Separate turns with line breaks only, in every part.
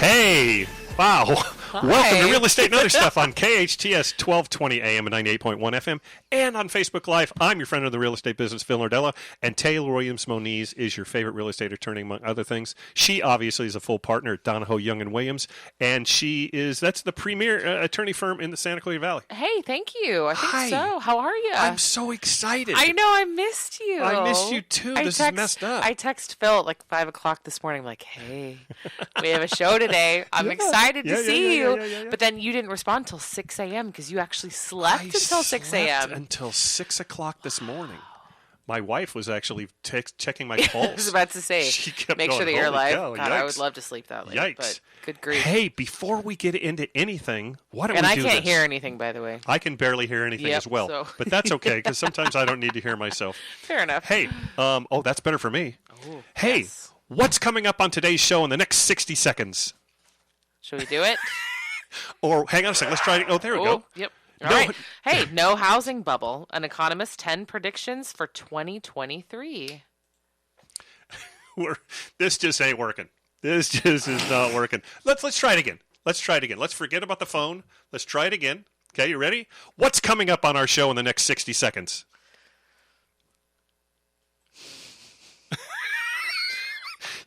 Hey, wow.
Hi.
Welcome to Real Estate and Other Stuff on KHTS 1220 AM and 98.1 FM and on Facebook Live. I'm your friend of the real estate business, Phil Nardella, and Taylor Williams Moniz is your favorite real estate attorney, among other things. She obviously is a full partner at Donahoe, Young & Williams, and that's the premier attorney firm in the Santa Clarita Valley.
Hey, thank you. I think
Hi.
so. How are you?
I'm so excited.
I know. I missed you.
I missed you too. This is messed up.
I text Phil at like 5 o'clock this morning. I'm like, hey, we have a show today. I'm excited to see you. But then you didn't respond until 6 a.m. because you actually slept until 6 a.m.
Until 6 o'clock this morning. My wife was actually checking my pulse.
I was about to say,
she kept
make
going,
sure that you're alive.
God,
I would love to sleep that late.
Yikes.
But good grief.
Hey, before we get into anything, why don't we do this?
And I can't hear anything, by the way.
I can barely hear anything as well.
So.
But that's okay, because sometimes I don't need to hear myself.
Fair enough.
Hey, that's better for me.
Oh,
hey,
yes.
What's coming up on today's show in the next 60 seconds?
Should we do it?
Or hang on a second. Let's try it. Oh, there we go.
Yep. All right. Hey, no housing bubble. An economist's 10 predictions for 2023.
This just ain't working. This just is not working. Let's try it again. Let's forget about the phone. Let's try it again. Okay, you ready? What's coming up on our show in the next 60 seconds?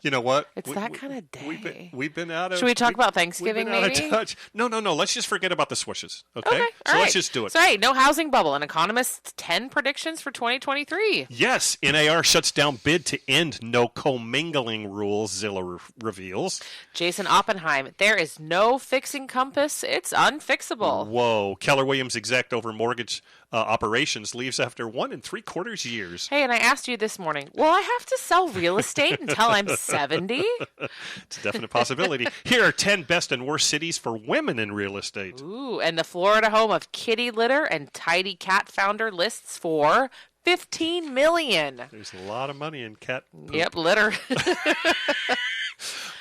You know what?
It's that kind of day.
We've been out of...
Should we talk about Thanksgiving,
we've been
maybe?
Out of touch. No. Let's just forget about the swooshes, okay?
So
let's just do it.
So, hey, no housing bubble. An economist's 10 predictions for 2023.
Yes, NAR shuts down bid to end no commingling rules, Zillow reveals.
Jason Oppenheim, there is no fixing compass. It's unfixable.
Whoa. Keller Williams exec over mortgage operations leaves after 1 3/4 years.
Hey, and I asked you this morning, will I have to sell real estate until I'm 70?
It's a definite possibility. Here are 10 best and worst cities for women in real estate.
Ooh, and the Florida home of kitty litter and tidy cat founder lists for $15 million.
There's a lot of money in cat poop.
Yep, litter.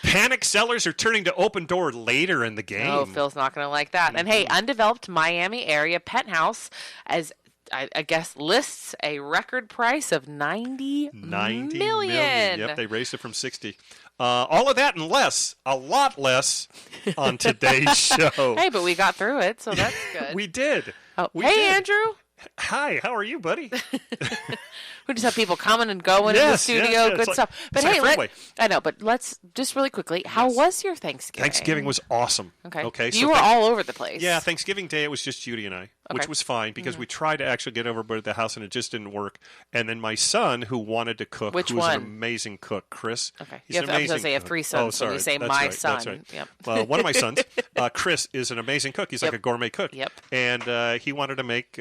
Panic sellers are turning to open door later in the game.
Oh, Phil's not going to like that. And hey, undeveloped Miami area penthouse, as I guess, lists a record price of $90 million.
Yep, they raised it from 60. All of that and less, a lot less, on today's show.
Hey, but we got through it, so that's good.
We did.
Oh,
we
hey,
did.
Andrew.
Hi, how are you, buddy?
We just have people coming and going in the studio. Good stuff. But hey, I know, but let's just really quickly. How was your Thanksgiving?
Thanksgiving was awesome.
Okay. You were all over the place.
Yeah, Thanksgiving Day, it was just Judy and I, which was fine because we tried to actually get over at the house and it just didn't work. And then my son, who wanted to cook, who's an amazing cook, Chris.
Okay.
He's an amazing cook. I was going to say
you have 3 sons, so you say
that's
my
right,
son.
That's right.
Yep.
Well, one of my sons, Chris, is an amazing cook. He's like a gourmet cook.
Yep.
And he wanted to make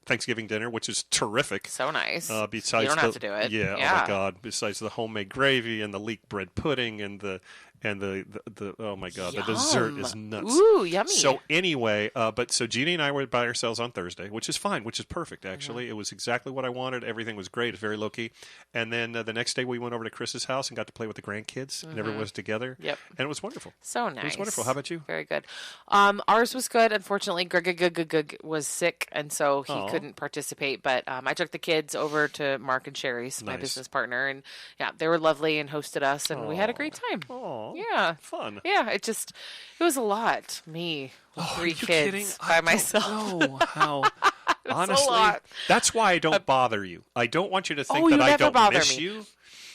Thanksgiving dinner, which is terrific.
So nice.
Besides
you don't have to do it.
Yeah, oh my God. Besides the homemade gravy and the leek bread pudding and the oh my God,
Yum.
the dessert is nuts.
Ooh, yummy.
So anyway, so Jeannie and I were by ourselves on Thursday, which is fine, which is perfect actually. It was exactly what I wanted. Everything was great. It's very low key. And then the next day we went over to Chris's house and got to play with the grandkids and everyone was together.
Yep.
And it was wonderful.
So nice.
It was wonderful. How about you?
Very good. Ours was good. Unfortunately, Greg was sick, and so he couldn't participate. But I took the kids over to Mark and Sherry's, my business partner, and yeah, they were lovely and hosted us, and we had a great time.
Oh,
yeah,
fun.
Yeah, it was a lot. Me with 3 kids
kidding?
by myself.
Oh, how. Honestly,
a lot.
That's why I don't bother you. I don't want you to think
you
that I
never
don't miss you.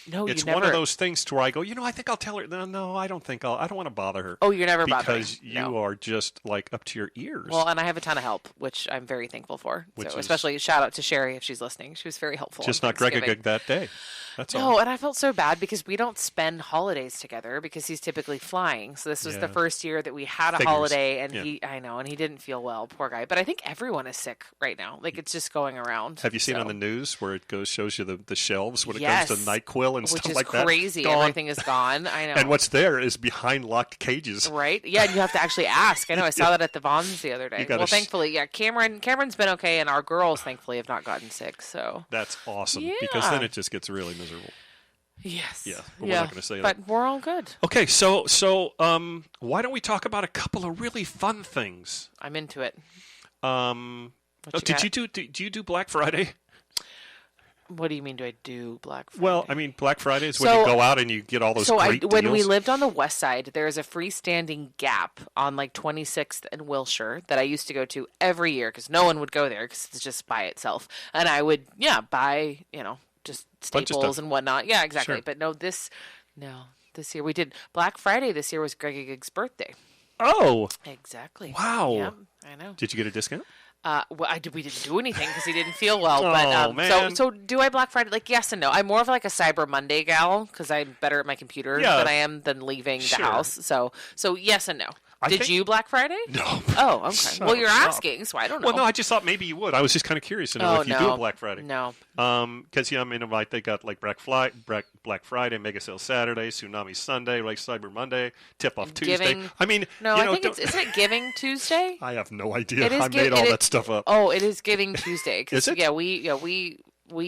No,
it's
you never.
one of those things to where I go, I think I'll tell her. No, I don't think I don't want to bother her.
Oh, you're never bothering.
Because you are just like up to your ears.
Well, and I have a ton of help, which I'm very thankful for. So especially shout out to Sherry if she's listening. She was very helpful.
Just not Greg that day. That's all.
No, and I felt so bad because we don't spend holidays together because he's typically flying. So this was the first year that we had a holiday, and he didn't feel well, poor guy. But I think everyone is sick right now. Like it's just going around.
Have you seen on the news where it shows you the shelves when it comes to NyQuil and stuff like that?
Which is crazy. Everything is gone. I know.
And what's there is behind locked cages.
Right? Yeah, and you have to actually ask. I know. I saw that at the Vons the other day. Well, thankfully, Cameron's been okay, and our girls, thankfully, have not gotten sick. So
that's awesome because then it just gets really miserable.
Yes.
Yeah. But we're not going to say that.
But we're all good.
Okay. So, why don't we talk about a couple of really fun things?
I'm into it.
Do you do Black Friday?
What do you mean? Do I do Black Friday?
Well, I mean, Black Friday is when you go out and you get all those great deals.
When we lived on the west side, there's a freestanding Gap on like 26th and Wilshire that I used to go to every year because no one would go there because it's just by itself. And I would, buy, just staples and whatnot. Yeah, exactly.
Sure.
But this year we did. Black Friday this year was Greg Gig's birthday.
Oh.
Exactly.
Wow.
Yeah, I know.
Did you get a discount?
We didn't do anything because he didn't feel well.
Man.
So do I Black Friday? Like, yes and no. I'm more of like a Cyber Monday gal because I'm better at my computer than I am leaving the house. So yes and no. Did you Black Friday?
No.
Oh, okay. Well, you're asking, so I don't know.
Well, no, I just thought maybe you would. I was just kind of curious to know if you do a Black Friday.
No.
Because they got like Black Friday, Mega Sale Saturday, Tsunami Sunday, like Cyber Monday, Tip Off Tuesday. I mean,
I think isn't it Giving Tuesday?
I have no idea. I made all that stuff up.
Oh, it is Giving Tuesday.
Is it?
Yeah, we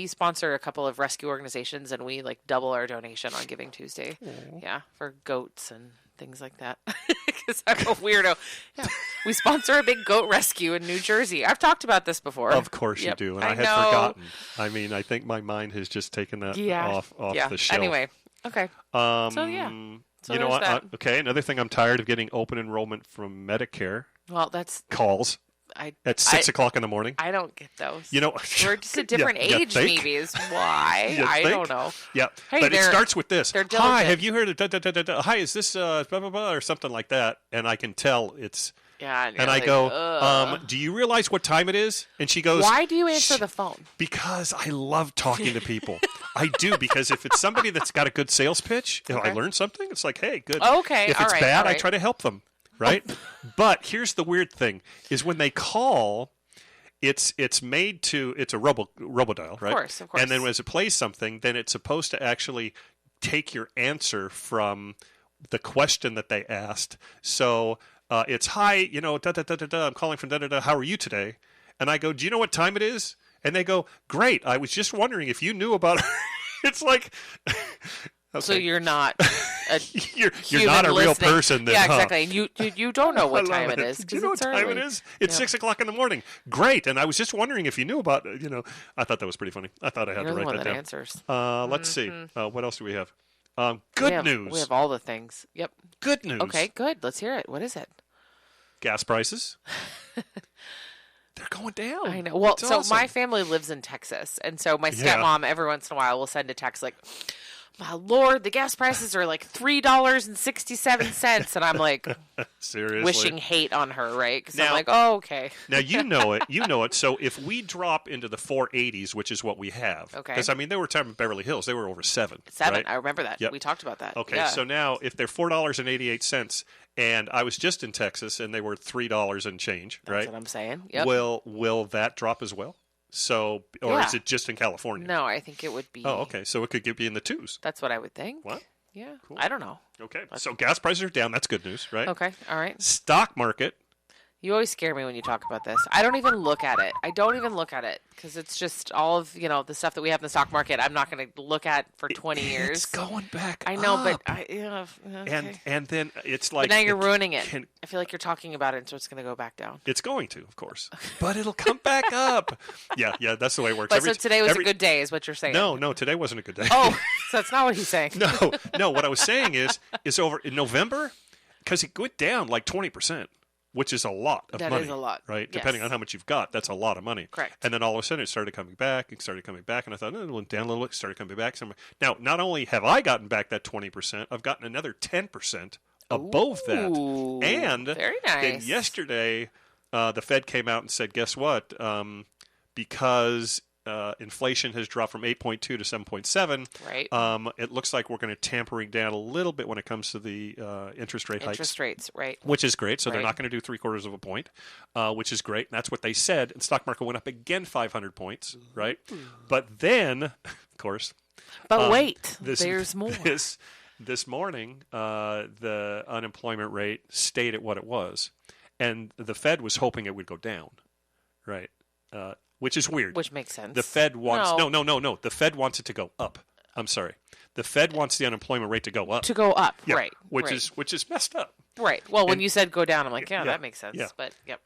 sponsor a couple of rescue organizations, and we like double our donation on Giving Tuesday. Aww. Yeah, for goats and things like that. Because I'm a weirdo. Yeah, we sponsor a big goat rescue in New Jersey. I've talked about this before.
Of course you do, and I had forgotten. I mean, I think my mind has just taken that off the shelf.
Anyway, okay. So
you know what? Okay, another thing, I'm tired of getting open enrollment from Medicare.
Well, that's
calls. At 6 o'clock in the morning.
I don't get those.
We're
just a different age, maybe, is why. I don't know.
Yeah,
hey,
but it starts with this.
Hi,
have you heard of hi, is this blah, blah, blah, or something like that? And I can tell it's...
Yeah,
and I go, do you realize what time it is? And she goes...
Why do you answer the phone?
Because I love talking to people. I do, because if it's somebody that's got a good sales pitch, if I learn something, it's like, hey, good.
Okay,
if it's bad, I try to help them. Right? But here's the weird thing, is when they call, it's a robodial, right?
Of course.
And then as it plays something, then it's supposed to actually take your answer from the question that they asked. So it's, hi, I'm calling from da-da-da, how are you today? And I go, do you know what time it is? And they go, great, I was just wondering if you knew about it. It's like... Okay.
So you're not a
you're not a real person then,
yeah, exactly. And you don't know what time it is.
Do you know what time it is? It's 6 o'clock in the morning. Great. And I was just wondering if you knew about I thought that was pretty funny. I thought I had to write that down.
Answers.
Let's see. What else do we have? Good news.
We have all the things. Yep.
Good news.
Okay, good. Let's hear it. What is it?
Gas prices. They're going down.
I know. Well,
it's
so
awesome.
My family lives in Texas, and so my stepmom every once in a while will send a text like, my Lord, the gas prices are like $3.67, and I'm like,
seriously,
wishing hate on her, right? Because I'm like, oh, okay.
Now you know it. So if we drop into the 480s, which is what we have,
okay,
because they were talking Beverly Hills, they were over 7.
Right?
I
remember that.
Yep.
We talked about that.
Okay, so now if they're $4.88, and I was just in Texas, and they were $3 and change, right?
That's what I'm saying. Yep.
Will that drop as well? So, or is it just in California?
No, I think it would be.
Oh, okay. So it could be in the 2s.
That's what I would think.
What?
Yeah.
Cool.
I don't know.
Okay. So gas prices are down. That's good news, right?
Okay. All right.
Stock market.
You always scare me when you talk about this. I don't even look at it. Because it's just all of, the stuff that we have in the stock market I'm not going to look at for 20 years.
It's going back
I know,
up.
but okay.
And then it's like...
But now you're ruining it. I feel like you're talking about it, so it's going to go back down.
It's going to, of course. But it'll come back up. Yeah, that's the way it works.
But so today was a good day is what you're saying.
No, today wasn't a good day.
Oh, so that's not what he's saying.
No, what I was saying is over in November, because it went down like 20%. Which is a lot of money. That is
a lot.
Right?
Yes.
Depending on how much you've got, that's a lot of money.
Correct.
And then all of a sudden it started coming back, and I thought, it went down a little bit, started coming back. Now, not only have I gotten back that 20%, I've gotten another 10% above that. And
very nice.
Then yesterday, the Fed came out and said, guess what? Because inflation has dropped from 8.2 to 7.7.
Right.
It looks like we're going to tampering down a little bit when it comes to the interest rate hikes.
Interest rates, right.
Which is great. So they're not going to do 3/4 of a point, which is great. And that's what they said. And stock market went up again 500 points, right? But then, of course.
But wait, there's more.
This morning, the unemployment rate stayed at what it was. And the Fed was hoping it would go down, right? Which is weird.
Which makes sense.
The Fed wants... No. The Fed wants it to go up. I'm sorry. The Fed wants the unemployment rate to go up.
To go up,
Yeah,
right.
Which is messed up.
Right. Well, when you said go down, I'm like, that makes sense.
Yeah.
But, yep.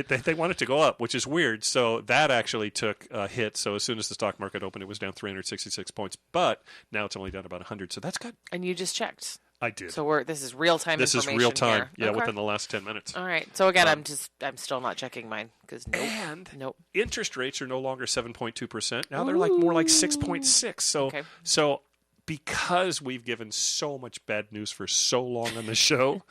They want it to go up, which is weird. So that actually took a hit. So as soon as the stock market opened, it was down 366 points. But now it's only down about 100. So that's good.
And you just checked.
I did.
So this is real-time information.
This is real time.
Here.
Yeah, within the last 10 minutes.
All right. So again, I'm still not checking mine because nope.
Interest rates are no longer 7.2%. Now they're more like 6.6. So because we've given so much bad news for so long on the show,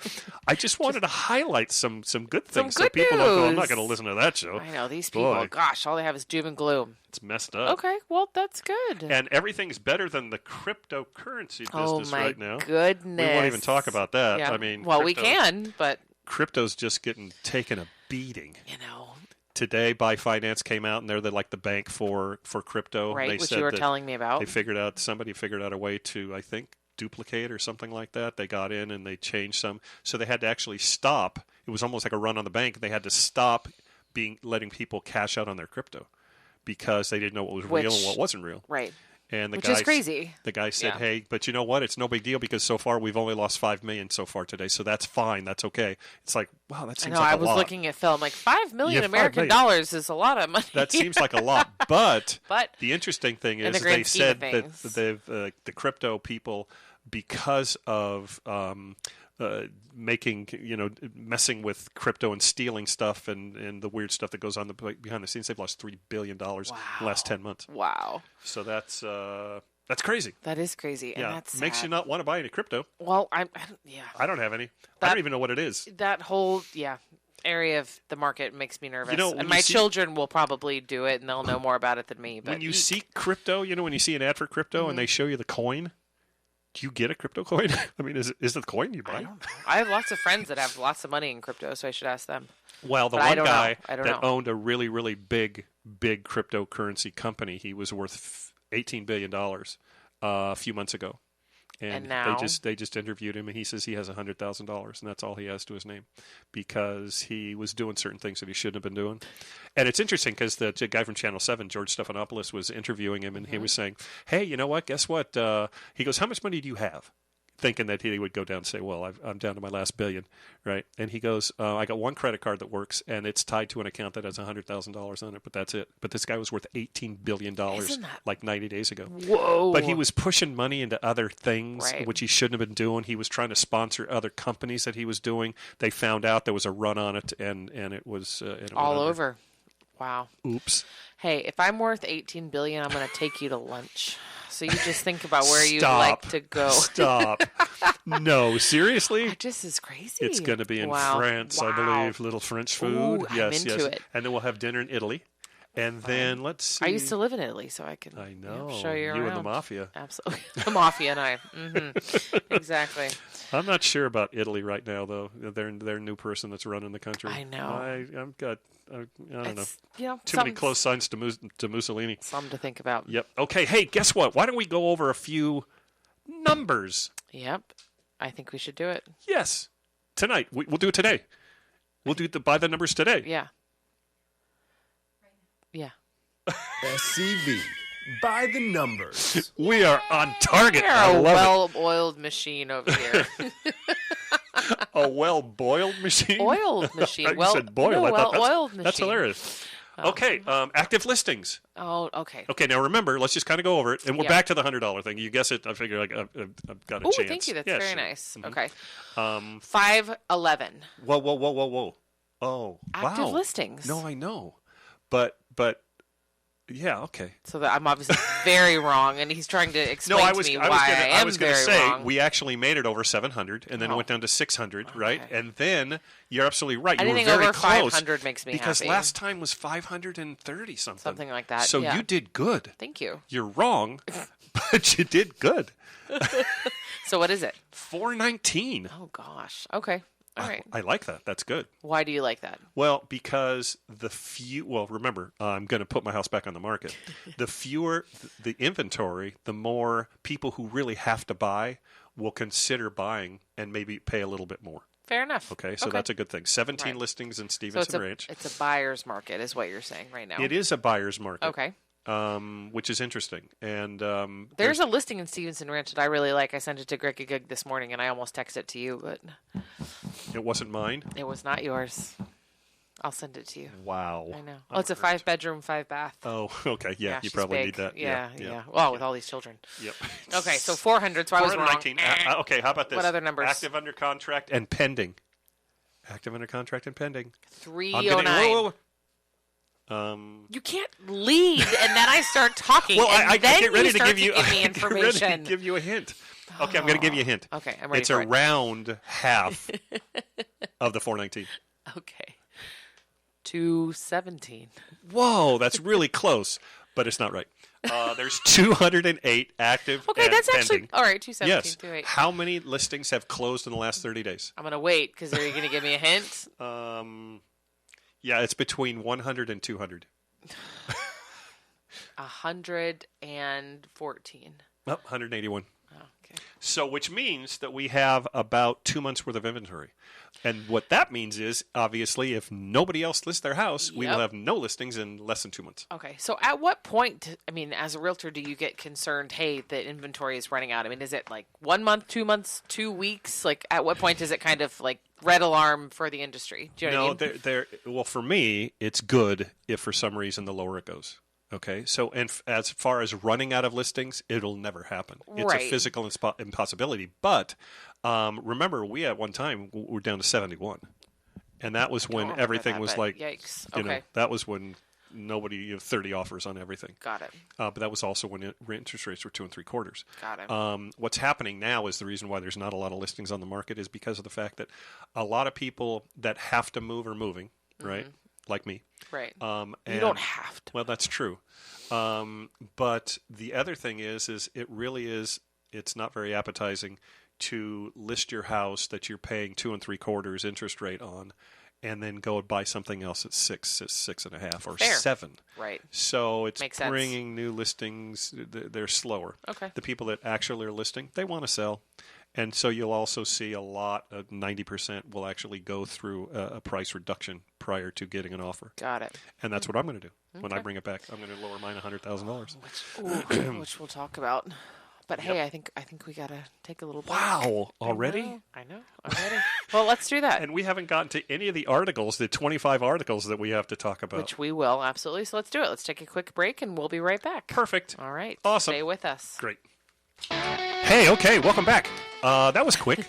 I just wanted to highlight some good things so people don't go, I'm not going to listen to that show.
I know, these people, gosh, all they have is doom and gloom.
It's messed up.
Okay, well, that's good.
And everything's better than the cryptocurrency business right now.
Oh, my goodness.
We won't even talk about that.
Yeah.
I mean,
we can, but...
Crypto's just taken a beating.
You know...
Today, Buy Finance came out, and they're like the bank for crypto.
Right,
they
which
said
you were telling me about.
Somebody figured out a way to, I think, duplicate or something like that. They got in and they changed some. So they had to actually stop. It was almost like a run on the bank. They had to stop letting people cash out on their crypto because they didn't know what was real and what wasn't real.
Right.
And
Which is crazy.
The guy said, hey, but you know what? It's no big deal because so far we've only lost $5 million so far today. So that's fine. That's okay. It's like, wow, that seems like a lot.
I was looking at Phil. I'm like, $5 million American dollars is a lot of money.
That seems like a lot. But the interesting thing is they said that the crypto people, because of messing with crypto and stealing stuff and the weird stuff that goes on behind the scenes, they've lost $3 billion in the last 10 months.
Wow.
So that's crazy.
That is crazy.
Yeah.
And that's
makes you not want to buy any crypto.
Well,
I don't have any. I don't even know what it is.
That whole, area of the market makes me nervous. And my children will probably do it, and they'll know more about it than me. But
when you see crypto, when you see an ad for crypto and they show you the coin, do you get a crypto coin? I mean, is it the coin you buy?
I don't know. I have lots of friends that have lots of money in crypto, so I should ask them.
Well, the one guy that owned a really, really big cryptocurrency company, he was worth $18 billion a few months ago. And now? They just interviewed him, and he says he has $100,000, and that's all he has to his name because he was doing certain things that he shouldn't have been doing. And it's interesting because the guy from Channel 7, George Stephanopoulos, was interviewing him, and he was saying, hey, you know what? Guess what? He goes, how much money do you have? Thinking that he would go down and say, well, I'm down to my last billion, right? And he goes, I got one credit card that works, and it's tied to an account that has $100,000 on it, but that's it. But this guy was worth $18 billion like 90 days ago.
Whoa.
But he was pushing money into other things, which he shouldn't have been doing. He was trying to sponsor other companies that he was doing. They found out there was a run on it, and it was...
all over. Wow.
Oops.
Hey, if I'm worth $18 billion, I'm going to take you to lunch. So you just think about where you'd like to go.
Stop. No, seriously?
That just is crazy.
It's going to be in France, I believe. Little French food.
Ooh, yes, I'm into it.
And then we'll have dinner in Italy. And then let's see.
I used to live in Italy, so I can show you around.
You and the mafia.
Absolutely. The mafia and I. Mm-hmm. Exactly.
I'm not sure about Italy right now, though. They're new person that's running the country.
I know.
I've got... I don't know. Too
many
many close signs to Mussolini.
Something to think about.
Yep. Okay. Hey, guess what? Why don't we go over a few numbers?
Yep. I think we should do it.
Yes. Tonight. We'll do it today. We'll buy the numbers today.
Yeah. Yeah.
SCV. By the numbers.
We are on target.
We're a well-oiled machine over here.
A well-boiled machine?
Oiled machine.
You said boiled.
Well-oiled machine.
That's hilarious. Okay, active listings.
Oh, okay.
Okay, now remember, let's just kind of go over it, and we're back to the $100 thing. You guess it. I figure I've got a chance.
Oh, thank you. That's very nice.
Mm-hmm.
Okay. 511.
Whoa. Oh,
active
wow.
listings.
No, I know. But yeah, okay.
So that I'm obviously very wrong, and he's trying to explain to me why I am very wrong.
We actually made it over 700, and then it went down to 600, right? And then you're absolutely right.
Anything
you were very
over
close
500 makes me
because
happy.
last time was 530 something.
Something like that.
So you did good.
Thank you.
You're wrong, but you did good.
So what is it?
419.
Oh gosh. Okay. All right.
I like that. That's good.
Why do you like that?
Well, because remember, I'm going to put my house back on the market. The fewer the inventory, the more people who really have to buy will consider buying and maybe pay a little bit more.
Fair enough.
Okay, so that's a good thing. 17 listings in Stevenson Ranch.
It's a buyer's market is what you're saying right now.
It is a buyer's market.
Okay.
which is interesting. And
there's a listing in Stevenson Ranch that I really like. I sent it to Greg Gug this morning, and I almost texted it to you, but
it wasn't mine.
It was not yours. I'll send it to you.
Wow.
I know. Oh, it's a 5-bedroom, 5-bath.
Oh, okay. Yeah, you probably
big.
need that.
Yeah. Well, with all these children.
Yep.
Okay, so 400. So I was wrong.
Okay, how about this?
What other numbers?
Active under contract and pending. Active under contract and pending.
309. You can't lead, and then I start talking.
Well,
and
I
then
get ready to give you
me information.
Ready to give you a hint. Okay, I'm going to give you a hint.
Okay, I'm ready.
It's around half of the 419.
Okay. 217.
Whoa, that's really close, but it's not right. There's 208 active.
Okay, that's
pending.
actually all right. 217.
Yes.
208.
How many listings have closed in the last 30 days?
I'm gonna wait because are you gonna give me a hint?
Yeah, it's between 100 and 200.
114.
Oh, 181.
Oh, okay.
So, which means that we have about 2 months worth of inventory. And what that means is, obviously, if nobody else lists their house, we will have no listings in less than 2 months.
Okay. So at what point, I mean, as a realtor, do you get concerned, hey, the inventory is running out? I mean, is it like 1 month, 2 months, 2 weeks? Like, at what point is it kind of like red alarm for the industry? Do you know what I mean?
Well, for me, it's good if for some reason the lower it goes. Okay, so and as far as running out of listings, it'll never happen. It's a physical impossibility. But remember, we at one time were down to 71, and that was when everything was like,
yikes.
You know, that was when nobody 30 offers on everything.
Got it.
But that was also when interest rates were 2 3/4.
Got it.
What's happening now is the reason why there's not a lot of listings on the market is because of the fact that a lot of people that have to move are moving, right? Like me.
Right.
And,
you don't have to.
Well, that's true. But the other thing is it really is, it's not very appetizing to list your house that you're paying 2 3/4 interest rate on and then go and buy something else at 6.5, or
Fair.
7.
Right.
So it's
Makes sense.
bringing new listings. They're slower.
Okay.
The people that actually are listing, they want to sell. And so you'll also see a lot of 90% will actually go through a price reduction prior to getting an offer.
Got it.
And that's what I'm going to do when I bring it back. I'm going to lower mine $100,000.
Which we'll talk about. But hey, I think we gotta take a little break.
Wow, already?
I know. Already. Well, let's do that.
And we haven't gotten to any of the articles, the 25 articles that we have to talk about.
Which we will, absolutely. So let's do it. Let's take a quick break, and we'll be right back.
Perfect.
All right.
Awesome.
Stay with us.
Great. Hey, okay, welcome back. That was quick.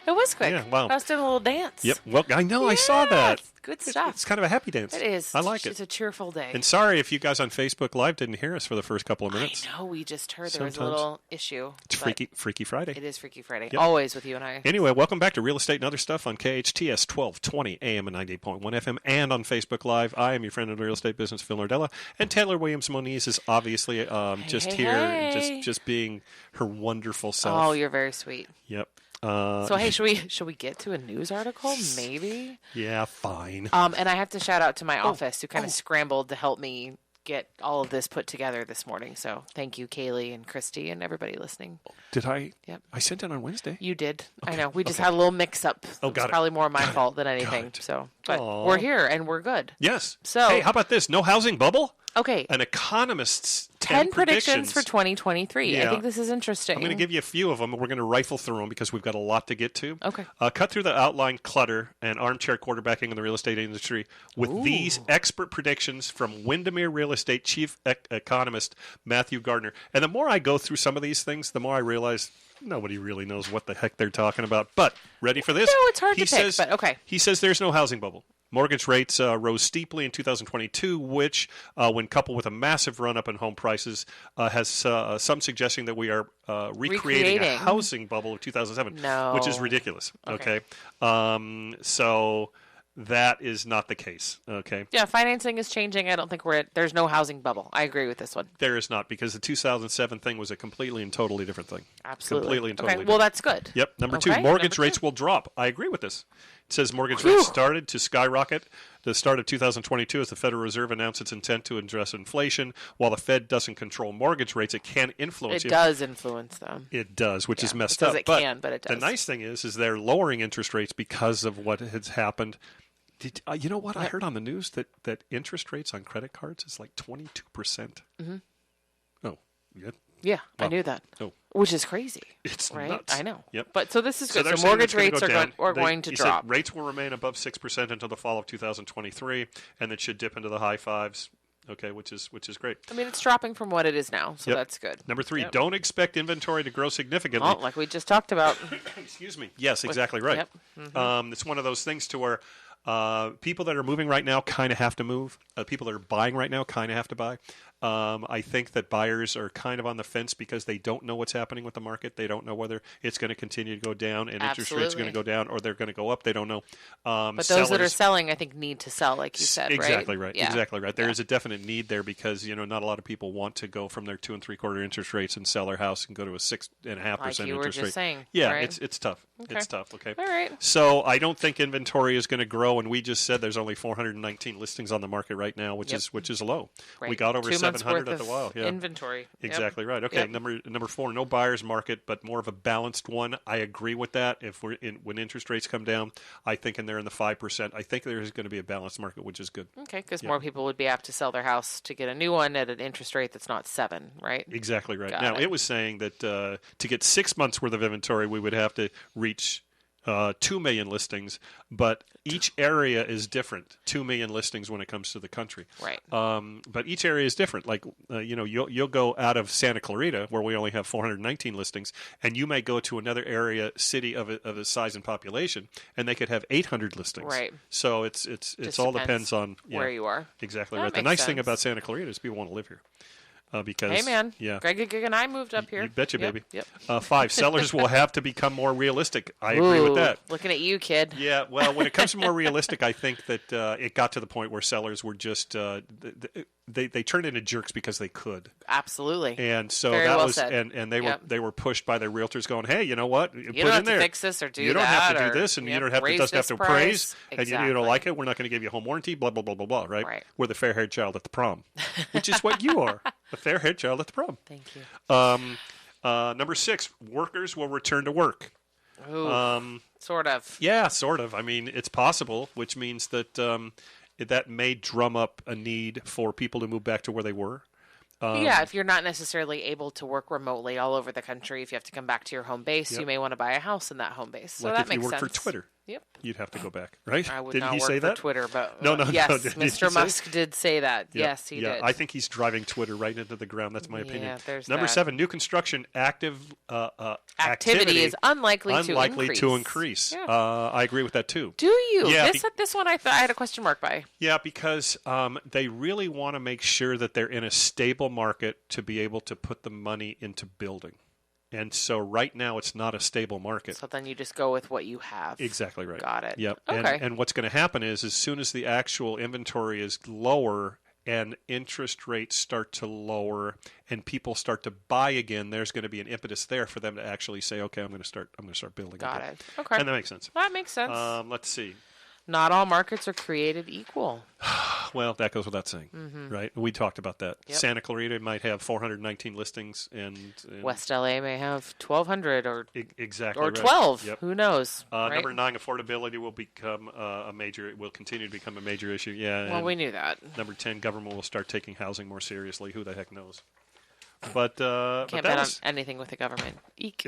It was quick.
Yeah, wow.
I was doing a little dance.
Yep. Well, I know. I saw that.
Good stuff.
It's kind of a happy dance.
It is.
I like it.
It's a cheerful day.
And sorry if you guys on Facebook Live didn't hear us for the first couple of minutes.
I know. We just heard there was a little issue.
It's Freaky Friday.
It is Freaky Friday.
Yep.
Always with you and I.
Anyway, welcome back to Real Estate and Other Stuff on KHTS 1220 AM and 98.1 FM and on Facebook Live. I am your friend in the real estate business, Phil Nardella, and Taylor Williams Moniz is obviously just being her wonderful self.
Oh, you're very sweet.
Yep.
So hey, should we get to a news article? Maybe.
Yeah, fine.
And I have to shout out to my office who kind of scrambled to help me get all of this put together this morning. So thank you, Kaylee and Christy and everybody listening.
Did I?
Yep.
I sent it on Wednesday.
You did.
Okay.
I know. We just had a little mix-up.
Oh, got it.
It's probably more my fault than anything. So, but we're here and we're good.
Yes.
So
hey, how about this? No housing bubble?
Okay.
An economist's
10 predictions for 2023.
Yeah.
I think this is interesting.
I'm going to give you a few of them, and we're going to rifle through them because we've got a lot to get to.
Okay.
Cut through the outline clutter and armchair quarterbacking in the real estate industry with these expert predictions from Windermere Real Estate Chief Economist Matthew Gardner. And the more I go through some of these things, the more I realize nobody really knows what the heck they're talking about. But ready for this?
No, it's hard to pick, but okay.
He says there's no housing bubble. Mortgage rates rose steeply in 2022, which, when coupled with a massive run-up in home prices, has some suggesting that we are recreating a housing bubble of 2007, which is ridiculous. Okay. So that is not the case. Okay.
Yeah, financing is changing. I don't think there's no housing bubble. I agree with this one.
There is not, because the 2007 thing was a completely and totally different thing.
Absolutely.
Completely and totally different.
Well, that's good.
Yep. Number two, mortgage rates will drop. I agree with this. It says mortgage rates started to skyrocket the start of 2022 as the Federal Reserve announced its intent to address inflation. While the Fed doesn't control mortgage rates, it can influence
it. It does influence them.
It does, which is messed up.
It can, but it does.
The nice thing is they're lowering interest rates because of what has happened. You know what? I heard on the news that interest rates on credit cards is like 22%. Mm-hmm. Oh, yeah.
Yeah, I knew that.
Oh.
Which is crazy.
It's
right?
nuts.
I know.
Yep.
But so this is good.
So
So mortgage rates are going to drop.
Said rates will remain above 6% until the fall of 2023, and it should dip into the high fives. Okay, which is great.
I mean, it's dropping from what it is now, so that's good.
Number 3, don't expect inventory to grow significantly.
Oh, like we just talked about.
Excuse me. Yes, exactly right.
Yep. Mm-hmm.
It's one of those things to where people that are moving right now kind of have to move. People that are buying right now kind of have to buy. I think that buyers are kind of on the fence because they don't know what's happening with the market. They don't know whether it's going to continue to go down and interest rates are going to go down or they're going to go up. They don't know.
But those that are selling, I think, need to sell, like you said,
exactly
right?
Right. Yeah. Exactly right. There is a definite need there because not a lot of people want to go from their 2 3/4 interest rates and sell their house and go to a 6.5%
like you were
interest
just
rate.
saying,
yeah,
right?
it's tough.
Okay.
It's tough. Okay.
All right.
So I don't think inventory is going to grow, and we just said there's only 419 listings on the market right now, which is low.
Right.
We got over 700 at the while. Yeah.
Inventory.
Exactly right. Okay, number 4, no buyer's market, but more of a balanced one. I agree with that. If when interest rates come down, I think they're in the 5%. I think there is going to be a balanced market, which is good.
Okay, because more people would be apt to sell their house to get a new one at an interest rate that's not 7, right?
Exactly right.
Got
Now
it.
it was saying that to get 6 months worth of inventory, we would have to reach 2 million listings, but each area is different. 2 million listings when it comes to the country,
right?
But each area is different. Like you'll go out of Santa Clarita where we only have 419 listings, and you may go to another area, city of a size and population, and they could have 800 listings.
Right.
So it's all depends on
where you are.
Exactly
That
right. The
makes
nice thing
sense.
about Santa Clarita is people want to live here. Because
hey man,
yeah,
Greg and I moved up here.
You betcha, baby.
Yep.
5, sellers will have to become more realistic. I agree with that.
Looking at you, kid.
Yeah, well, when it comes to more realistic, I think that it got to the point where sellers were just they turned into jerks because they could.
Absolutely.
And so
Very
that
well
was
said.
and they were pushed by their realtors going, hey, you know what?
You
put
don't
in
have
there.
to fix this or do that.
You don't have to
or,
do this, and you don't have to
raise
doesn't have
this
to praise,
price.
and you don't like it. We're not going to give you a home warranty. Blah blah blah blah blah. Right? We're the fair-haired child at the prom, which is what you are, the fair-haired child at the prom.
Thank you.
Number 6, workers will return to work.
Ooh, sort of.
Yeah, sort of. I mean, it's possible, which means that that may drum up a need for people to move back to where they were.
Yeah, if you're not necessarily able to work remotely all over the country, if you have to come back to your home base, you may want to buy a house in that home base. So
like
that
if
makes
you work
sense.
for Twitter.
Yep.
You'd have to go back, right?
I would
Didn't
not
he
work
say
for
that?
Twitter, but
no,
yes,
no, did he
Mr.
say
Musk did say that.
Yeah,
Yes, he did.
I think he's driving Twitter right into the ground. That's my opinion.
Yeah, there's
Number
that.
7, new construction
activity is unlikely
to increase.
Yeah.
I agree with that too.
Do you?
Yeah,
This one I thought I had a question mark by.
Yeah, because they really want to make sure that they're in a stable market to be able to put the money into building. And so right now it's not a stable market.
So then you just go with what you have.
Exactly right.
Got it.
Yep.
Okay.
And what's going to happen is as soon as the actual inventory is lower and interest rates start to lower and people start to buy again, there's going to be an impetus there for them to actually say, okay, I'm going to start building.
Got
again.
it. Okay.
And that makes sense.
That makes sense.
Let's see.
Not all markets are created equal.
Well, that goes without saying, right? We talked about that.
Yep.
Santa Clarita might have 419 listings, and
West LA may have 1,200 or
exactly
or
right.
12.
Yep.
Who knows? Right?
Number 9, affordability will become will continue to become a major issue. Yeah.
Well, we knew that.
Number 10, government will start taking housing more seriously. Who the heck knows? But
Can't bet on anything with the government. Eek.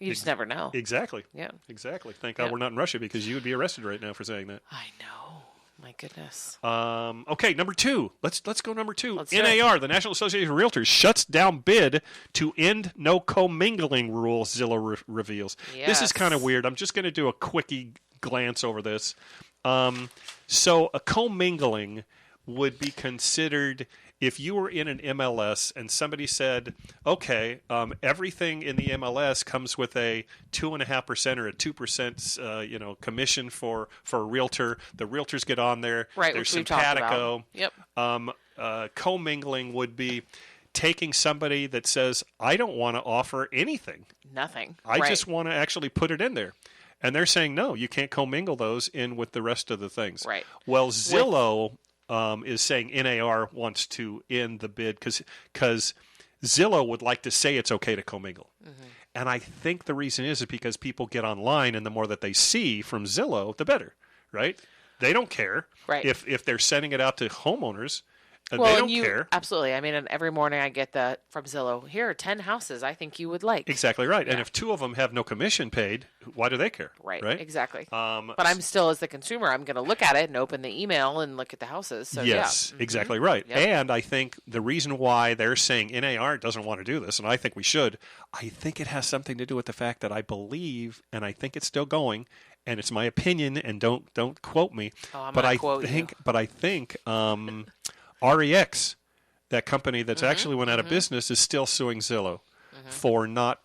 You just never know.
Exactly.
Yeah.
Exactly. Thank God we're not in Russia because you would be arrested right now for saying that.
I know. My goodness.
Okay, number 2. Let's go number 2.
Let's do it.
NAR, the National Association of Realtors, shuts down bid to end no commingling rule, Zillow reveals.
Yes.
This is kind of weird. I'm just going to do a quickie glance over this. So a commingling would be considered if you were in an MLS and somebody said, okay, everything in the MLS comes with a 2.5% or a 2% commission for a realtor. The realtors get on there.
Right,
They're
which we've talked about.
Yep. Commingling would be taking somebody that says, I don't want to offer anything.
Nothing.
I just want to actually put it in there. And they're saying, no, you can't commingle those in with the rest of the things.
Right.
Well, Zillow is saying NAR wants to end the bid because Zillow would like to say it's okay to commingle. Mm-hmm. And I think the reason is because people get online, and the more that they see from Zillow, the better, right? They don't care if they're sending it out to homeowners. They don't care.
Absolutely. I mean, and every morning I get from Zillow, here are 10 houses I think you would like.
Exactly right. Yeah. And if 2 of them have no commission paid, why do they care?
Right. Exactly. But I'm still, as the consumer, I'm going to look at it and open the email and look at the houses. So,
yes, exactly right. Yep. And I think the reason why they're saying NAR doesn't want to do this, and I think we should, I think it has something to do with the fact that I believe, and I think it's still going, and it's my opinion, and don't quote me.
Oh, I'm
But I think REX, that company that's actually went out of business, is still suing Zillow for not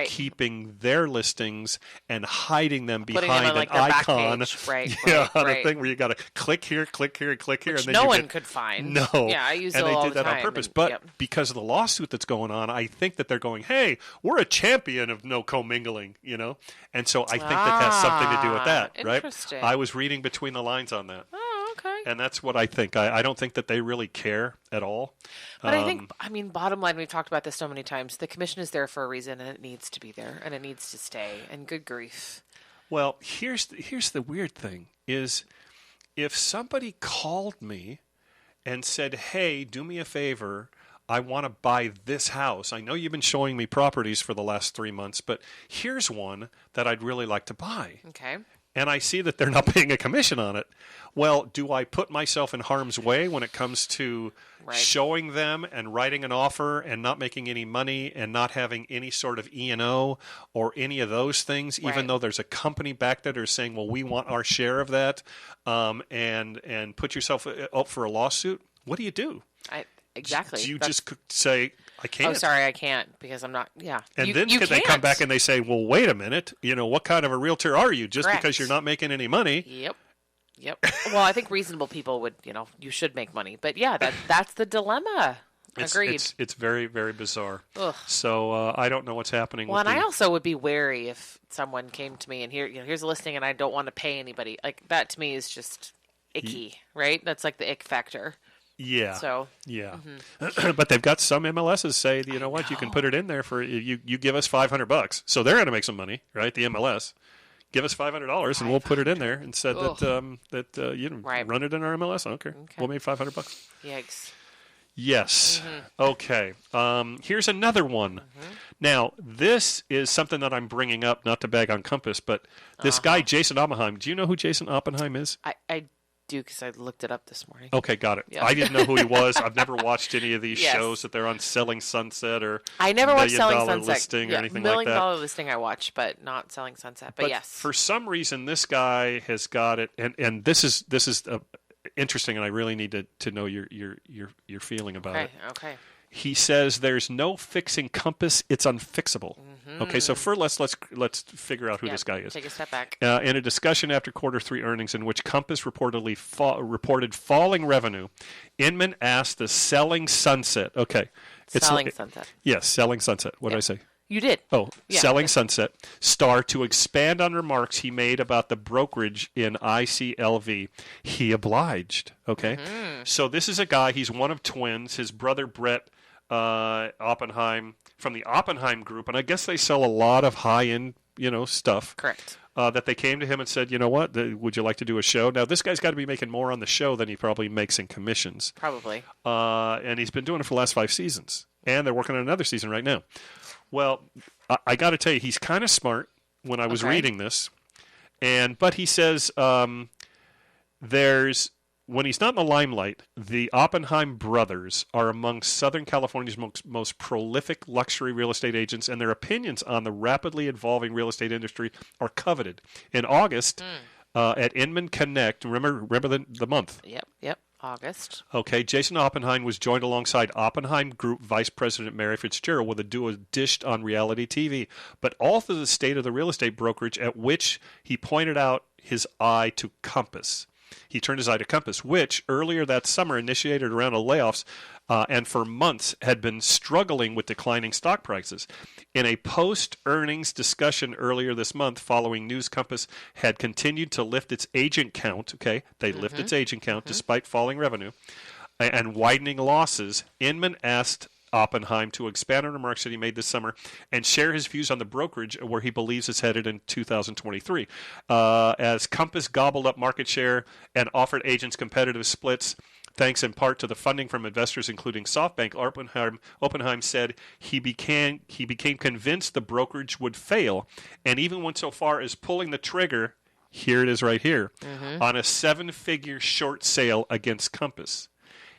keeping their listings and hiding them behind an icon. On a thing where you got to click here, and then
no one could find.
No.
Yeah, I use Zillow all the time.
And they did that on purpose. But because of the lawsuit that's going on, I think that they're going, hey, we're a champion of no commingling, And so I think that has something to do with that, right?
Interesting.
I was reading between the lines on that.
Oh, okay.
And that's what I think. I don't think that they really care at all.
But I think, bottom line, we've talked about this so many times. The commission is there for a reason, and it needs to be there, and it needs to stay. And good grief.
Well, here's the weird thing is if somebody called me and said, hey, do me a favor, I want to buy this house. I know you've been showing me properties for the last 3 months, but here's one that I'd really like to buy.
Okay.
And I see that they're not paying a commission on it. Well, do I put myself in harm's way when it comes to showing them and writing an offer and not making any money and not having any sort of E&O or any of those things, even though there's a company back there that is saying, well, we want our share of that, and put yourself up for a lawsuit? What do you do?
Exactly.
Do you just say, I can't?
Oh, sorry, I can't because I'm not,
And then they come back and they say, well, wait a minute, what kind of a realtor are you? Just because you're not making any money.
Yep. Well, I think reasonable people would, you should make money. But that's the dilemma. Agreed.
It's very, very bizarre.
Ugh.
So I don't know what's happening.
Well, and I also would be wary if someone came to me and here's a listing and I don't want to pay anybody. Like that to me is just icky, right? That's like the ick factor.
Yeah.
So.
Yeah. Mm-hmm. But they've got some MLSs say, you know what, you can put it in there for you give us $500. So they're going to make some money, right? The MLS. Give us $500 and we'll put it in there and said that you run it in our MLS. I don't care. Okay. We'll make $500.
Yikes.
Yes. Mm-hmm. Okay. Here's another one. Mm-hmm. Now, this is something that I'm bringing up, not to bag on Compass, but this guy, Jason Oppenheim. Do you know who Jason Oppenheim is?
I do because I looked it up this morning.
Okay, got it. Yeah. I didn't know who he was. I've never watched any of these shows that they're on Selling Sunset or
I never watched Selling
$1
Sunset.
Listing or anything like that.
$1 Million Listing I watch, but not Selling Sunset. But yes.
For some reason, this guy has got it, and this is interesting, and I really need to know your feeling about it.
Okay.
He says there's no fixing Compass; it's unfixable. Mm-hmm. Okay, so let's figure out who this guy is.
Take a step back.
In a discussion after Q3 earnings, in which Compass reported falling revenue, Inman asked the Selling Sunset. Okay,
Selling Sunset.
Yes, Selling Sunset. What did I say?
You did.
Oh, yeah. Selling Sunset star to expand on remarks he made about the brokerage in ICLV. He obliged. Okay, so this is a guy. He's one of twins. His brother Brett Oppenheim from the Oppenheim Group, and I guess they sell a lot of high-end, stuff.
Correct.
That they came to him and said, you know what, would you like to do a show? Now, this guy's got to be making more on the show than he probably makes in commissions.
Probably.
And he's been doing it for the last 5 seasons, and they're working on another season right now. Well, I got to tell you, he's kind of smart when I was reading this, but he says when he's not in the limelight, the Oppenheim brothers are among Southern California's most prolific luxury real estate agents, and their opinions on the rapidly evolving real estate industry are coveted. In August, at Inman Connect, remember the month?
Yep. August.
Okay, Jason Oppenheim was joined alongside Oppenheim Group Vice President Mary Fitzgerald with a duo dished on reality TV, but all through the state of the real estate brokerage at which he pointed out his eye to Compass. He turned his eye to Compass, which earlier that summer initiated a round of layoffs and for months had been struggling with declining stock prices. In a post-earnings discussion earlier this month, following news Compass had continued to lift its agent count, they lift its agent count despite falling revenue and widening losses, Inman asked Oppenheim to expand on remarks that he made this summer and share his views on the brokerage where he believes it's headed in 2023. As Compass gobbled up market share and offered agents competitive splits, thanks in part to the funding from investors, including SoftBank, Oppenheim said he became convinced the brokerage would fail, and even went so far as pulling the trigger. Here it is right here, on a 7-figure short sale against Compass.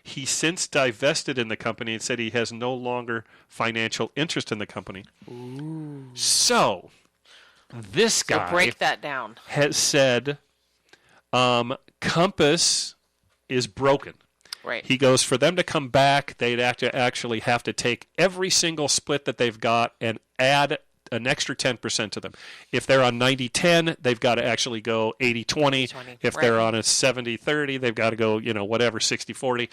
He since divested in the company and said he has no longer financial interest in the company.
Ooh.
So, this guy
so break that down.
Has said Compass is broken.
Right.
He goes, for them to come back, they'd actually have to take every single split that they've got and add an extra 10% to them. If they're on 90-10, they've got to actually go 80-20. If they're on a 70-30, they've got to go, whatever, 60-40.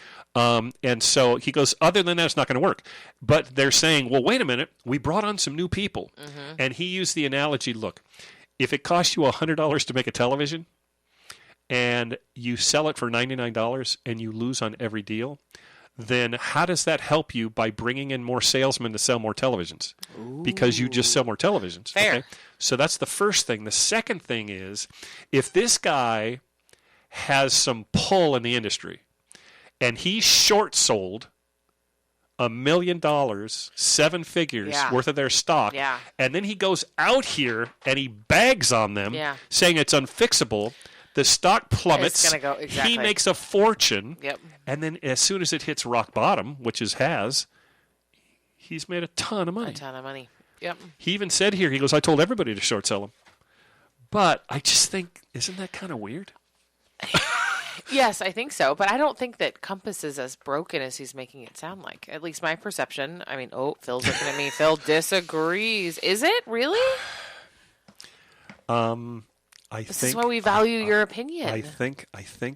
And so he goes, other than that, it's not going to work. But they're saying, well, wait a minute. We brought on some new people. And he used the analogy, look, if it costs you $100 to make a television and you sell it for $99 and you lose on every deal, then how does that help you by bringing in more salesmen to sell more televisions?
Ooh.
Because you just sell more televisions.
Fair.
Okay? So that's the first thing. The second thing is, if this guy has some pull in the industry and he short sold $1 million, 7 figures worth of their stock, and then he goes out here and he bags on them saying it's unfixable, the stock plummets.
It's gonna go, exactly.
He makes a fortune.
Yep.
And then as soon as it hits rock bottom, which it has, he's made a ton of money.
Yep.
He even said here, he goes, I told everybody to short sell them. But I just think, isn't that kind of weird?
Yes, I think so. But I don't think that Compass is as broken as he's making it sound like. At least my perception. I mean, Phil's looking at me. Phil disagrees. Is it really? This is why we value your opinion.
I think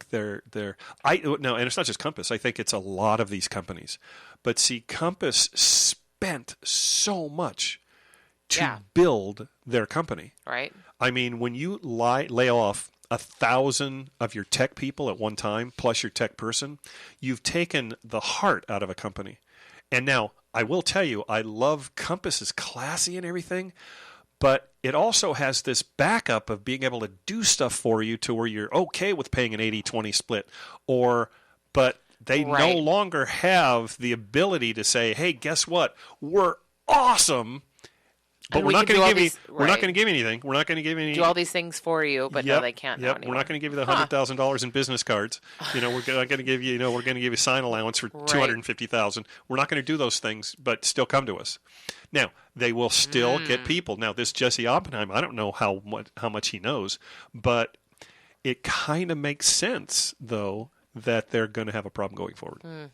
they're no, and it's not just Compass. I think it's a lot of these companies. But see, Compass spent so much to build their company.
Right.
I mean, when you lay off 1,000 of your tech people at one time, plus your tech person, you've taken the heart out of a company. And now, I will tell you, I love Compass is classy and everything, but it also has this backup of being able to do stuff for you to where you're okay with paying an 80-20 split. But they no longer have the ability to say, hey, guess what? We're awesome, but we're not going to give you we're not going to give you anything. We're not going to give you any.
Do all these things for you, but no, they can't now anymore.
We're not going to give you the $100,000 in business cards. We're not going to give you, we're going to give you sign allowance for $250,000. We're not going to do those things, but still come to us. Now, they will still get people. Now, this Jesse Oppenheim, I don't know how much he knows, but it kind of makes sense, though, that they're going to have a problem going forward.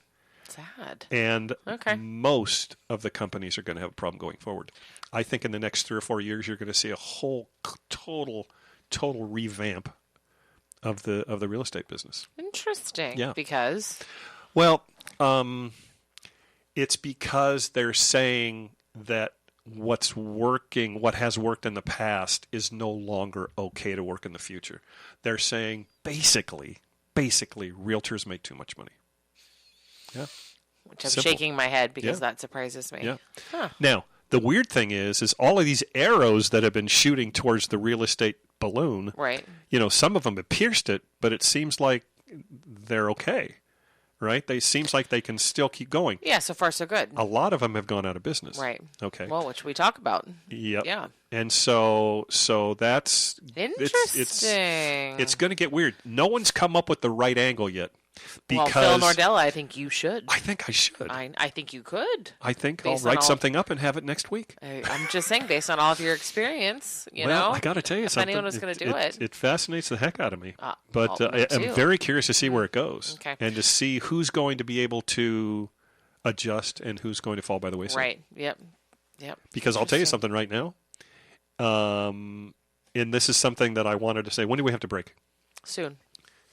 Sad.
And most of the companies are going to have a problem going forward. I think in the next 3 or 4 years, you're going to see a whole total revamp of the real estate business.
Interesting.
Yeah.
Because?
Well, it's because they're saying that what has worked in the past is no longer okay to work in the future. They're saying basically, realtors make too much money. Yeah.
Which I'm shaking my head because that surprises me.
Yeah.
Huh.
Now, the weird thing is all of these arrows that have been shooting towards the real estate balloon, some of them have pierced it, but it seems like they're okay, right? They seems like they can still keep going.
Yeah, so far so good.
A lot of them have gone out of business.
Right.
Okay.
Well, which we talk about.
Yep.
Yeah.
And so that's
interesting.
It's going to get weird. No one's come up with the right angle yet. Because
Phil Nordella, I think you should.
I think I should.
I think you could.
I think I'll write something up and have it next week.
I'm just saying, based on all of your experience,
well, I got to tell you something.
If anyone was going to do it.
It fascinates the heck out of me. But I'm very curious to see where it goes.
Okay.
And to see who's going to be able to adjust and who's going to fall by the wayside.
Right. Yep.
Because I'll tell you something right now. And this is something that I wanted to say. When do we have to break?
Soon.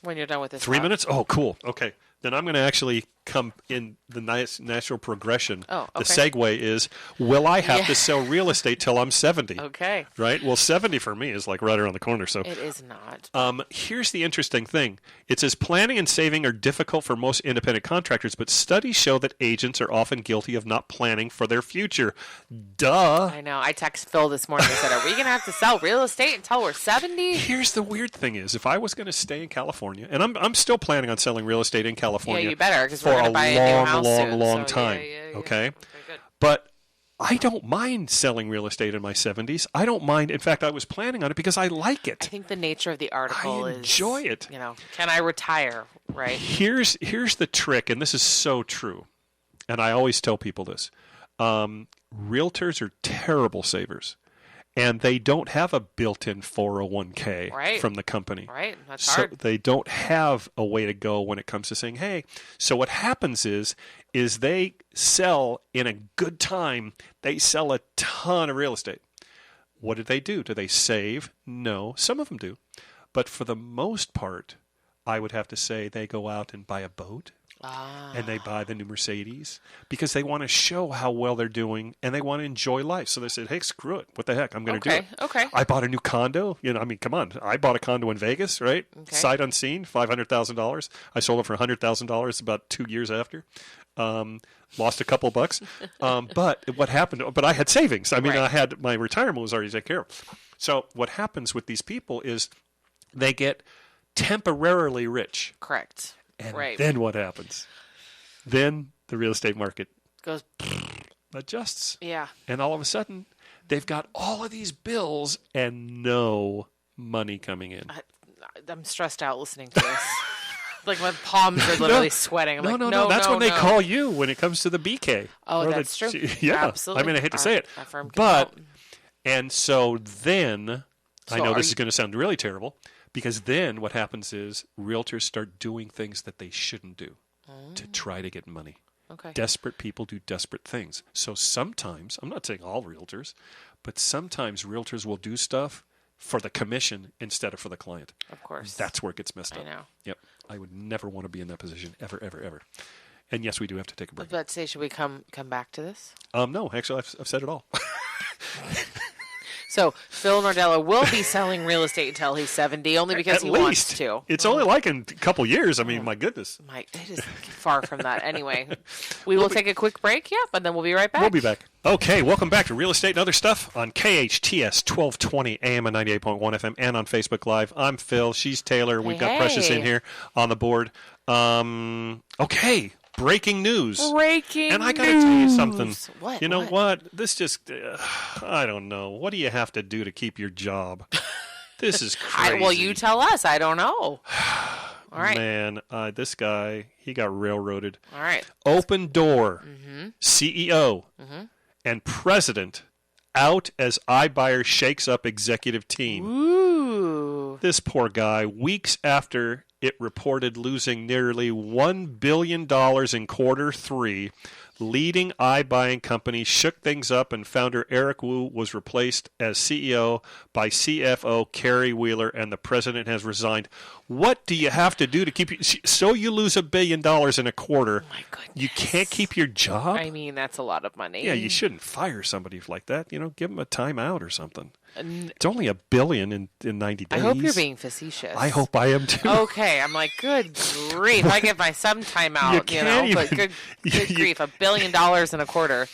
When you're done with this.
3 minutes? Oh, cool. Okay. Then I'm going to actually come in the nice natural progression.
Oh, okay.
The segue is, will I have to sell real estate till I'm 70?
Okay.
Right? Well, 70 for me is like right around the corner. So
it is not.
Here's the interesting thing. It says planning and saving are difficult for most independent contractors, but studies show that agents are often guilty of not planning for their future. Duh.
I know. I texted Phil this morning and said, are we going to have to sell real estate until we're 70?
Here's the weird thing is, if I was going to stay in California, and I'm still planning on selling real estate in California.
Yeah, you better, because
for
we're going to buy a new house
long
soon,
time.
Yeah.
Okay?
Good.
But I don't mind selling real estate in my 70s. I don't mind. In fact, I was planning on it because I like it.
I think the nature of the article
I enjoy it.
Can I retire, right?
Here's the trick, and this is so true. And I always tell people this. Realtors are terrible savers. And they don't have a built-in 401k from the company.
Right, that's hard.
So they don't have a way to go when it comes to saying, hey, so what happens is they sell in a good time, they sell a ton of real estate. What do? Do they save? No, some of them do. But for the most part, I would have to say they go out and buy a boat. And they buy the new Mercedes because they want to show how well they're doing and they want to enjoy life. So they said, hey, screw it. What the heck? I'm going to do it.
Okay.
I bought a new condo. Come on. I bought a condo in Vegas, right?
Okay.
Sight unseen, $500,000. I sold it for $100,000 about 2 years after. Lost a couple bucks. But what happened? But I had savings. I had my retirement was already taken care of. So what happens with these people is they get temporarily rich.
Correct.
And then what happens? Then the real estate market
goes
adjusts.
Yeah.
And all of a sudden, they've got all of these bills and no money coming in.
I'm stressed out listening to this. Like my palms are literally sweating. I'm no.
That's when they call you when it comes to the BK.
Oh, that's true.
Yeah.
Absolutely.
I hate to say it. But, and so then, I know this is going to sound really terrible. Because then what happens is realtors start doing things that they shouldn't do to try to get money.
Okay.
Desperate people do desperate things. So sometimes, I'm not saying all realtors, but sometimes realtors will do stuff for the commission instead of for the client.
Of course.
That's where it gets messed up.
I know.
Yep. I would never want to be in that position ever, ever, ever. And yes, we do have to take a break.
Let's say, should we come back to this?
No, actually, I've said it all.
So Phil Nardella will be selling real estate until he's 70, only because he wants to.
It's only like in a couple years. My goodness.
It is far from that. Anyway, we will take a quick break, and then we'll be right back.
We'll be back. Okay, welcome back to Real Estate and Other Stuff on KHTS 1220 AM and 98.1 FM and on Facebook Live. I'm Phil. She's Taylor. We've got Precious in here on the board. Okay. Breaking news. And I got to tell you something.
What?
You know what? This just, I don't know. What do you have to do to keep your job? This is crazy.
Well, you tell us. I don't know. All right.
Man, this guy, he got railroaded.
All right.
Open Door, CEO, and president out as iBuyer shakes up executive team.
Ooh.
This poor guy, weeks after it reported losing nearly $1 billion in Q3. Leading iBuying company shook things up, and founder Eric Wu was replaced as CEO by CFO Carrie Wheeler, and the president has resigned. What do you have to do to keep you? So you lose $1 billion in a quarter.
Oh my goodness.
You can't keep your job?
That's a lot of money.
Yeah, you shouldn't fire somebody like that. Give them a timeout or something. It's only $1 billion in 90 days.
I hope you're being facetious.
I hope I am too.
Okay, I'm like, good grief. I give my son timeout, but good grief, $1 billion in a quarter.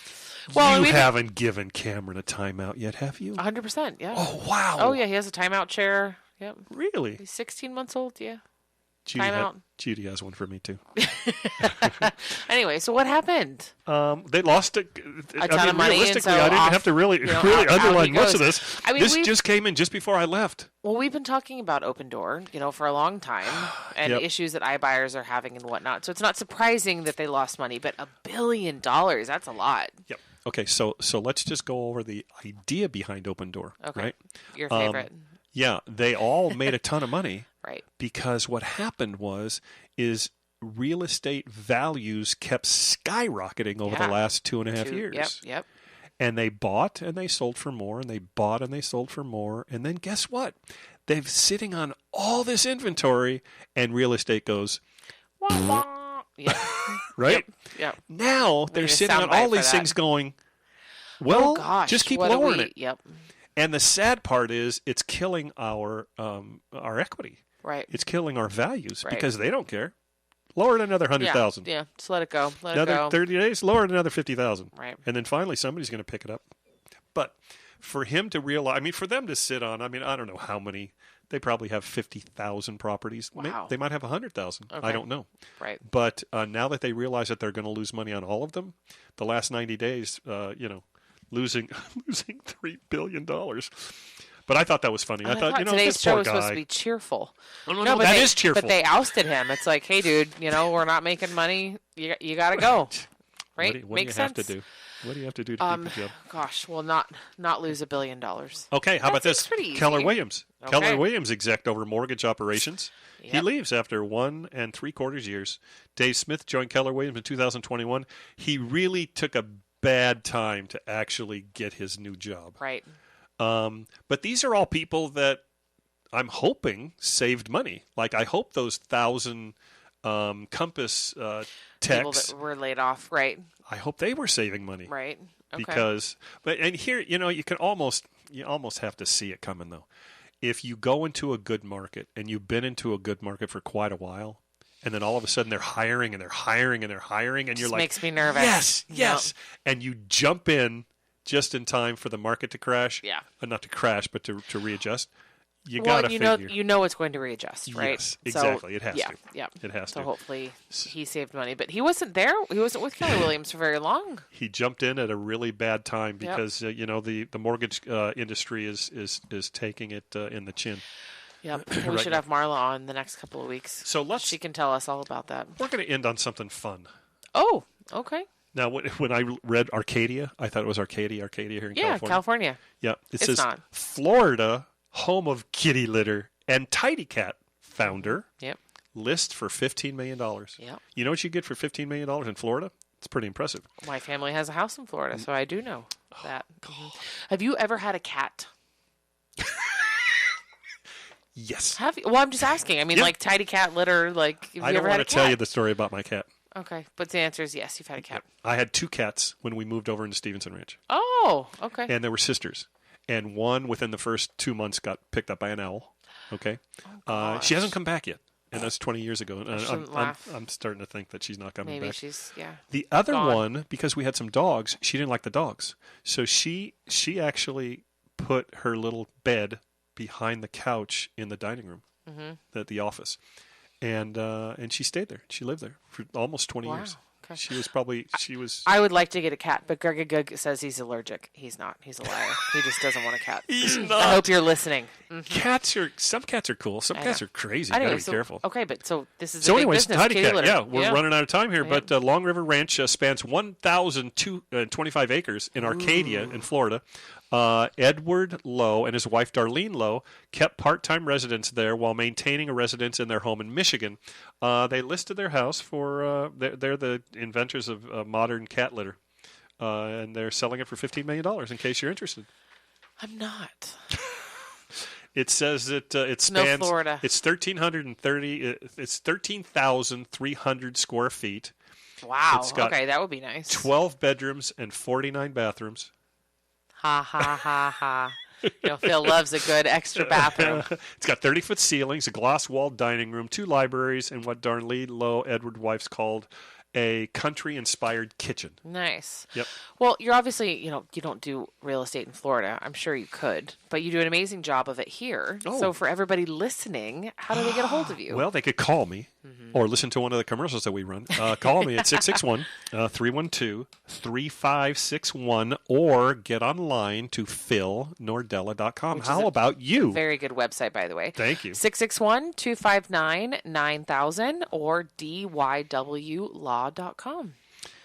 Well, you haven't given Cameron a timeout yet, have you?
100%, yeah.
Oh, wow.
Oh, yeah, he has a timeout chair. Yep.
Really?
He's 16 months old, yeah.
Judy has one for me too.
Anyway, so what happened?
They lost a
ton of money.
Realistically, I didn't have to really underline much of this. This just came in just before I left.
Well, we've been talking about Open Door, for a long time, and issues that iBuyers are having and whatnot. So it's not surprising that they lost money, but $1 billion, that's a lot.
Yep. Okay, so let's just go over the idea behind Open Door.
Okay.
Right?
Your favorite.
Yeah, they all made a ton of money.
Right.
Because what happened is real estate values kept skyrocketing over the last 2.5 years.
Yep.
And they bought and they sold for more, and they bought and they sold for more. And then guess what? They're sitting on all this inventory, and real estate goes,
wah, wah. Yep.
Right?
Yep.
Now they're sitting on all these things going, well, just keep lowering it.
Yep.
And the sad part is it's killing our equity.
Right.
It's killing our values because they don't care. Lower it another 100,000.
Yeah, just let it go.
Another 30 days, lower it another 50,000.
Right.
And then finally somebody's going to pick it up. But for him to realize, I mean, for them to sit on, I mean, I don't know how many. They probably have 50,000 properties.
Wow.
They might have 100,000.
Okay.
I don't know.
Right.
But now that they realize that they're going to lose money on all of them, the last 90 days, losing $3 billion. But I thought that was funny. I thought
today's
this
show
poor
is
guy.
supposed to be cheerful.
No, that is cheerful.
But they ousted him. It's like, hey, dude, we're not making money. You got to go. Right?
What do you have to do? What do you have to do to keep the job?
Gosh, well, not lose $1 billion.
Okay, how about this?
Pretty easy.
Keller Williams.
Okay.
Keller Williams, exec over mortgage operations.
Yep.
He leaves after 1 3/4 years. Dave Smith joined Keller Williams in 2021. He really took a bad time to actually get his new job.
Right.
But these are all people that I'm hoping saved money. Like I hope those 1,000 Compass
People
techs.
that were laid off. Right.
I hope they were saving money.
Right. Okay.
Because, and here, you can almost have to see it coming though. If you go into a good market and you've been into a good market for quite a while, and then all of a sudden they're hiring and they're hiring and they're hiring, and you're like,
makes me nervous.
Yes, and you jump in just in time for the market to crash.
Yeah,
not to crash, but to readjust. You got to figure.
You know it's going to readjust, right?
Yes, exactly.
So,
it has to.
Yeah,
it has to.
So hopefully he saved money, but he wasn't there. He wasn't with Keller Williams for very long.
He jumped in at a really bad time because the mortgage industry is taking it in the chin.
Yep. We should have Marla on the next couple of weeks.
So
she can tell us all about that.
We're going to end on something fun.
Oh, okay.
Now, when I read Arcadia, I thought it was Arcadia here in California.
Yeah, California.
Yeah, it says not. Florida, home of kitty litter and tidy cat founder.
Yep.
List for $15 million.
Yep.
You know what you get for $15 million in Florida? It's pretty impressive.
My family has a house in Florida, so I do know that. Have you ever had a cat?
Yes.
Have you? Well, I'm just asking. I mean, like tidy cat litter. Like, have
I
you
don't
ever had
want
a
to
cat?
tell you the story about my cat.
Okay, but the answer is yes. You've had a cat.
I had 2 cats when we moved over into Stevenson Ranch.
Oh, okay.
And they were sisters. And one within the first 2 months got picked up by an owl. Okay. She hasn't come back yet. And that's 20 years ago. And I'm starting to think that she's not coming back.
Maybe she's,
The other
gone.
one, because we had some dogs, she didn't like the dogs. So she actually put her little bed behind the couch in the dining room at the office. And she stayed there. She lived there for almost 20 years. Okay. She was.
I would like to get a cat, but Greg says he's allergic. He's not. He's a liar. He just doesn't want a cat.
He's not.
I hope you're listening.
Some cats are cool. Some cats are crazy.
Anyway,
you gotta be careful.
Okay, but this is
anyways,
big business.
tidy cat.
Litter.
Yeah, we're running out of time here, but Long River Ranch spans 1,025 acres in Arcadia in Florida. Edward Lowe and his wife Darlene Lowe kept part-time residents there while maintaining a residence in their home in Michigan. They listed their house for they're the inventors of modern cat litter, and they're selling it for $15 million. In case you're interested,
I'm not.
It says that it spans.
No Florida.
It's 1,330. It's 13,300 square feet.
Wow.
It's got
okay, that would be nice.
12 bedrooms and 49 bathrooms.
Ha ha ha ha. Phil loves a good extra bathroom.
It's got 30-foot ceilings, a glass-walled dining room, 2 libraries, and what Darlene Lowe, Edward wife's called a country-inspired kitchen.
Nice.
Yep.
Well, you're obviously, you don't do real estate in Florida. I'm sure you could, but you do an amazing job of it here. Oh. So for everybody listening, how do they get a hold of you?
Well, they could call me or listen to one of the commercials that we run. Call me at 661-312-3561 or get online to philnordella.com. How about you?
Very good website, by the way.
Thank you.
661-259-9000 or dywlaw.com.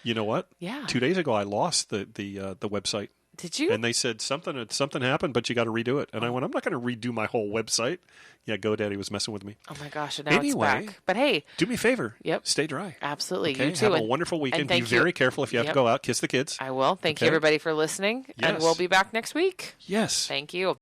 You know what?
Yeah.
2 days ago, I lost the website.
Did you?
And they said something happened, but you got to redo it. And I went, I'm not going to redo my whole website. Yeah, GoDaddy was messing with me.
Oh my gosh! And now it's back. But hey,
do me a favor.
Yep.
Stay dry.
Absolutely.
Okay?
You too.
Have a wonderful weekend. Be very careful if you have to go out. Kiss the kids.
I will. Thank you everybody for listening.
Yes.
And we'll be back next week.
Yes.
Thank you.